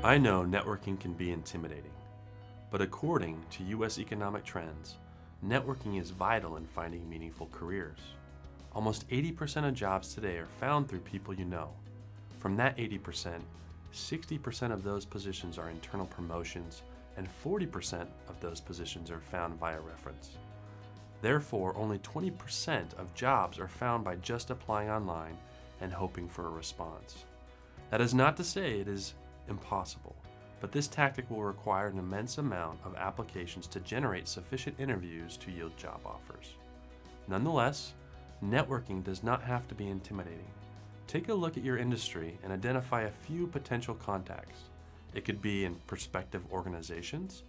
I know networking can be intimidating, but according to U.S. economic trends, networking is vital in finding meaningful careers. Almost 80% of jobs today are found through people you know. From that 80%, 60% of those positions are internal promotions, and 40% of those positions are found via reference. Therefore, only 20% of jobs are found by just applying online and hoping for a response. That is not to say it is impossible, but this tactic will require an immense amount of applications to generate sufficient interviews to yield job offers. Nonetheless, networking does not have to be intimidating. Take a look at your industry and identify a few potential contacts. It could be in prospective organizations,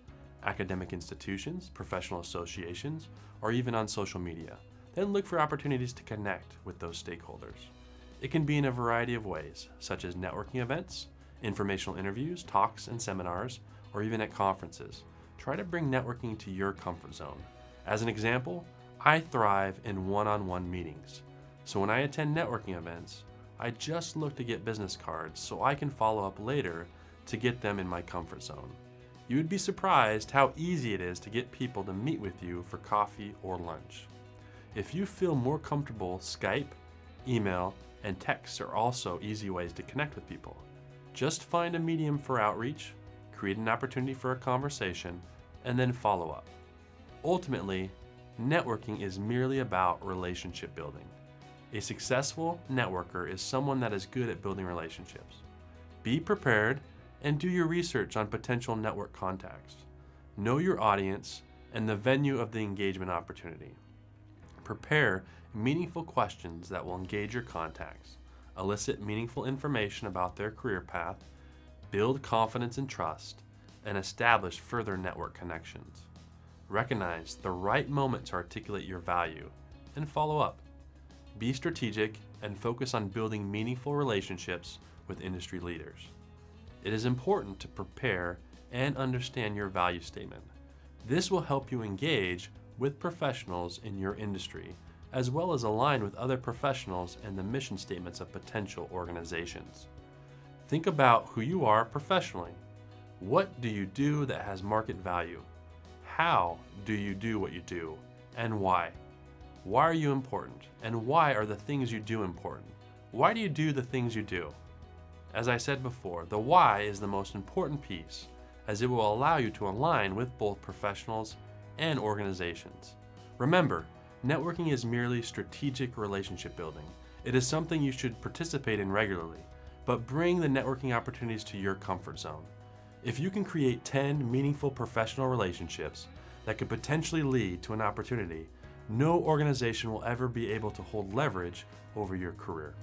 academic institutions, professional associations, or even on social media. Then look for opportunities to connect with those stakeholders. It can be in a variety of ways, such as networking events, informational interviews, talks and seminars, or even at conferences. Try to bring networking to your comfort zone. As an example, I thrive in one-on-one meetings. So when I attend networking events, I just look to get business cards so I can follow up later to get them in my comfort zone. You would be surprised how easy it is to get people to meet with you for coffee or lunch. If you feel more comfortable, Skype, email, and text are also easy ways to connect with people. Just find a medium for outreach, create an opportunity for a conversation, and then follow up. Ultimately, networking is merely about relationship building. A successful networker is someone that is good at building relationships. Be prepared and do your research on potential network contacts. Know your audience and the venue of the engagement opportunity. Prepare meaningful questions that will engage your contacts, elicit meaningful information about their career path, build confidence and trust, and establish further network connections. Recognize the right moment to articulate your value and follow up. Be strategic and focus on building meaningful relationships with industry leaders. It is important to prepare and understand your value statement. This will help you engage with professionals in your industry, as well as align with other professionals and the mission statements of potential organizations. Think about who you are professionally. What do you do that has market value? How do you do what you do, and why? Why are you important, and why are the things you do important? Why do you do the things you do? As I said before, the why is the most important piece, as it will allow you to align with both professionals and organizations. Remember, networking is merely strategic relationship building. It is something you should participate in regularly, but bring the networking opportunities to your comfort zone. If you can create 10 meaningful professional relationships that could potentially lead to an opportunity, no organization will ever be able to hold leverage over your career.